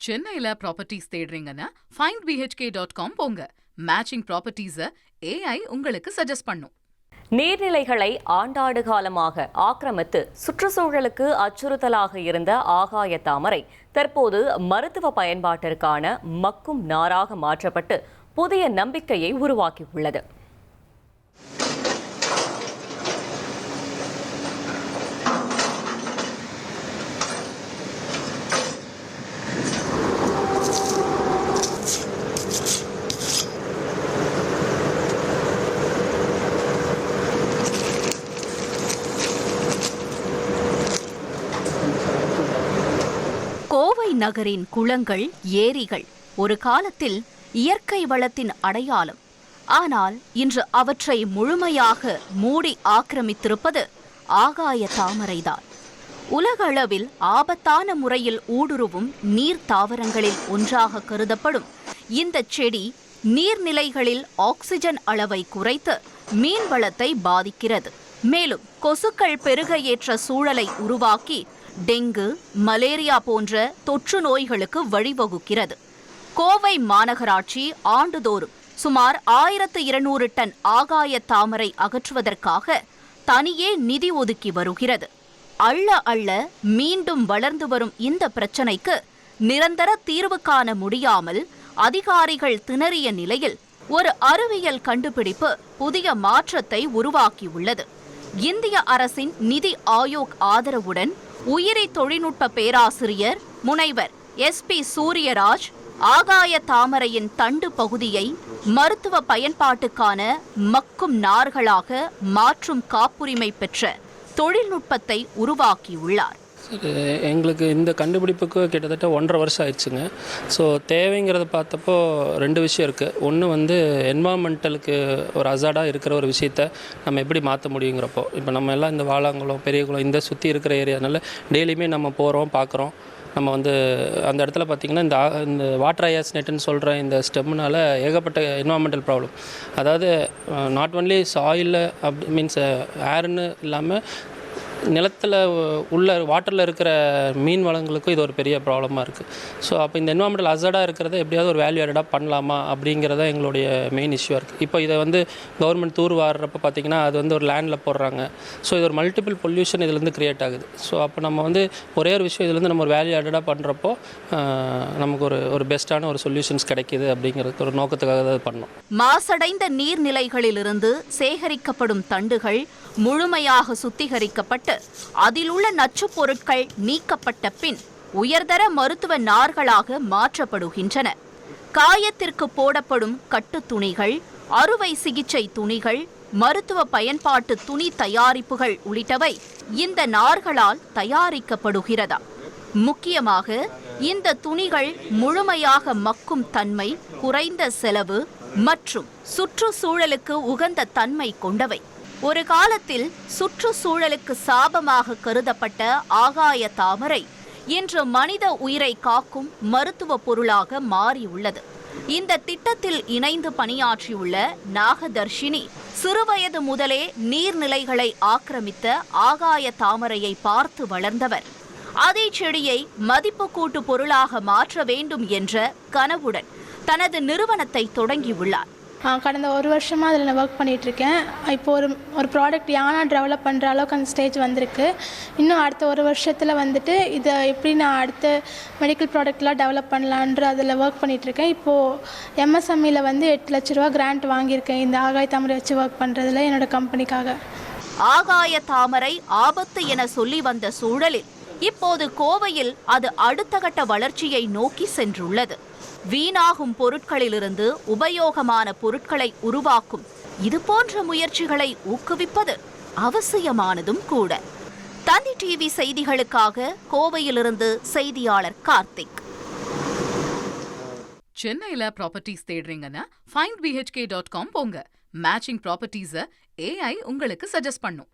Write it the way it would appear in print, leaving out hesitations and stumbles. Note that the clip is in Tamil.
சென்னையில ப்ராப்பர்ட்டிஸ் தேடுறீங்கன்னா findbhk.com போங்க. மேட்சிங் ப்ராப்பர்ட்டிஸை AI உங்களுக்கு சஜஸ்ட் பண்ணும். நீர்நிலைகளை ஆண்டாண்டு காலமாக ஆக்கிரமித்து சுற்றுச்சூழலுக்கு அச்சுறுத்தலாக இருந்த ஆகாய தாமரை தற்போது மருத்துவ பயன்பாட்டிற்கான மக்கும் நாராக மாற்றப்பட்டு புதிய நம்பிக்கையை உருவாக்கியுள்ளது. கோவை நகரின் குளங்கள், ஏரிகள் ஒரு காலத்தில் இயற்கை வளத்தின் அடையாளம். ஆனால் இன்று அவற்றை முழுமையாக மூடி ஆக்கிரமித்திருப்பது ஆகாய தாமரைதான். உலகளவில் ஆபத்தான முறையில் ஊடுருவும் நீர் தாவரங்களில் ஒன்றாக கருதப்படும் இந்த செடி நீர்நிலைகளில் ஆக்சிஜன் அளவை குறைத்து மீன்வளத்தை பாதிக்கிறது. மேலும் கொசுக்கள் பெருக ஏற்ற சூழலை உருவாக்கி டெங்கு, மலேரியா போன்ற தொற்று நோய்களுக்கு வழிவகுக்கிறது. கோவை மாநகராட்சி ஆண்டுதோறும் சுமார் 1200 டன் ஆகாய தாமரை அகற்றுவதற்காக தனியே நிதி ஒதுக்கி வருகிறது. அள்ள அள்ள மீண்டும் வளர்ந்து வரும் இந்த பிரச்சினைக்கு நிரந்தர தீர்வு காண முடியாமல் அதிகாரிகள் திணறிய நிலையில் ஒரு அறிவியல் கண்டுபிடிப்பு புதிய மாற்றத்தை உருவாக்கியுள்ளது. இந்திய அரசின் நிதி ஆயோக் ஆதரவுடன் உயிரி தொழில்நுட்ப பேராசிரியர் முனைவர் SP சூரியராஜ் ஆகாய தாமரையின் தண்டு பகுதியை மருத்துவ பயன்பாட்டுக்கான மக்கும் நார்களாக மாற்றும் காப்புரிமை பெற்ற தொழில்நுட்பத்தை உருவாக்கியுள்ளார். எங்களுக்கு இந்த கண்டுபிடிப்புக்கு கிட்டத்தட்ட 1.5 வருஷம் ஆயிடுச்சுங்க. ஸோ தேவைங்கிறத பார்த்தப்போ 2 விஷயம் இருக்குது. ஒன்று என்வாமெண்டலுக்கு ஒரு அசாடாக இருக்கிற ஒரு விஷயத்த நம்ம எப்படி மாற்ற முடியுங்கிறப்போ, இப்போ நம்ம எல்லாம் இந்த வாலாங்குளம், பெரியகுளம் இந்த சுற்றி இருக்கிற ஏரியானால டெய்லியுமே நம்ம போகிறோம், பார்க்குறோம். நம்ம அந்த இடத்துல பார்த்திங்கன்னா இந்த வாட்டர் ஐயாஸ் நெட்டுன்னு சொல்கிற இந்த ஸ்டெம்னால் ஏகப்பட்ட என்வாமெண்டல் ப்ராப்ளம். அதாவது நாட் ஒன்லி சாயில் மீன்ஸ் ஏர்னு இல்லாமல் நிலத்தில் உள்ள வாட்டரில் இருக்கிற மீன் வளங்களுக்கும் இது ஒரு பெரிய ப்ராப்ளமாக இருக்குது. ஸோ அப்போ இந்த என்வாமெண்டல் அசடாக இருக்கிறத எப்படியாவது ஒரு வேல்யூ ஆடடாக பண்ணலாமா அப்படிங்கிறத எங்களுடைய மெயின் இஷ்யூவாக இருக்குது. இப்போ இதை கவர்மெண்ட் தூர் வாடுறப்ப பார்த்திங்கன்னா அது ஒரு லேண்டில் போடுறாங்க. ஸோ இது ஒரு மல்டிபிள் பொல்யூஷன் இதுலேருந்து க்ரியேட் ஆகுது. ஸோ அப்போ நம்ம ஒரே ஒரு விஷயம் இதுலேருந்து நம்ம ஒரு வேல்யூ ஆடடாக பண்ணுறப்போ நமக்கு ஒரு பெஸ்ட்டான ஒரு சொல்யூஷன்ஸ் கிடைக்கிது அப்படிங்கிறது ஒரு நோக்கத்துக்காக தான் பண்ணோம். மாசடைந்த நீர்நிலைகளிலிருந்து சேகரிக்கப்படும் தண்டுகள் முழுமையாக சுத்திகரிக்கப்பட்டு அதிலுள்ள நச்சுப் பொருட்கள் நீக்கப்பட்ட பின் உயர்தர மருத்துவ நார்களாக மாற்றப்படுகின்றன. காயத்திற்கு போடப்படும் கட்டு துணிகள், அறுவை சிகிச்சை துணிகள், மருத்துவ பயன்பாட்டு துணி தயாரிப்புகள் உள்ளிட்டவை இந்த நார்களால் தயாரிக்கப்படுகிறதா. முக்கியமாக இந்த துணிகள் முழுமையாக மக்கும் தன்மை, குறைந்த செலவு மற்றும் சுற்றுச்சூழலுக்கு உகந்த தன்மை கொண்டவை. ஒரு காலத்தில் சுற்றுச்சூழலுக்கு சாபமாக கருதப்பட்ட ஆகாய தாமரை இன்று மனித உயிரை காக்கும் மருத்துவ பொருளாக மாறியுள்ளது. இந்த திட்டத்தில் இணைந்து பணியாற்றியுள்ள நாகதர்ஷினி சிறுவயது முதலே நீர்நிலைகளை ஆக்கிரமித்த ஆகாய தாமரையை பார்த்து வளர்ந்தவர். அதே செடியை மதிப்பு கூட்டு பொருளாக மாற்ற வேண்டும் என்ற கனவுடன் தனது நிறுவனத்தை தொடங்கியுள்ளார். கடந்த 1 வருஷமாக அதில் நான் ஒர்க் பண்ணிகிட்ருக்கேன். இப்போது ஒரு ப்ராடக்ட் யானா டெவலப் பண்ணுற அளவுக்கு அந்த ஸ்டேஜ் வந்திருக்கு. இன்னும் அடுத்த 1 வருஷத்தில் இதை எப்படி நான் அடுத்த மெடிக்கல் ப்ராடக்ட்லாம் டெவலப் பண்ணலான்ற அதில் ஒர்க் பண்ணிகிட்ருக்கேன். இப்போது MSMEயில் 8 லட்ச ரூபா கிராண்ட் வாங்கியிருக்கேன் இந்த ஆகாய தாமரை வச்சு ஒர்க் பண்ணுறதுல என்னோடய கம்பெனிக்காக. ஆகாய தாமரை ஆபத்து என சொல்லி வந்த சூழலில் இப்போது கோவையில் அது அடுத்த கட்ட வளர்ச்சியை நோக்கி சென்றுள்ளது. வீணாகும் பொருட்களிலிருந்து உபயோகமான பொருட்களை உருவாக்கும் இதுபோன்ற முயற்சிகளை ஊக்குவிப்பது அவசியமானதும் கூட. தந்தி டிவி செய்திகளுக்காக கோவையிலிருந்து செய்தியாளர் கார்த்திக். சென்னையில ப்ராப்பர்ட்டிஸ் தேடுறீங்கன்னா findbhk.com போங்க. மேட்சிங் ப்ராப்பர்ட்டிஸை AI உங்களுக்கு சஜஸ்ட் பண்ணும்.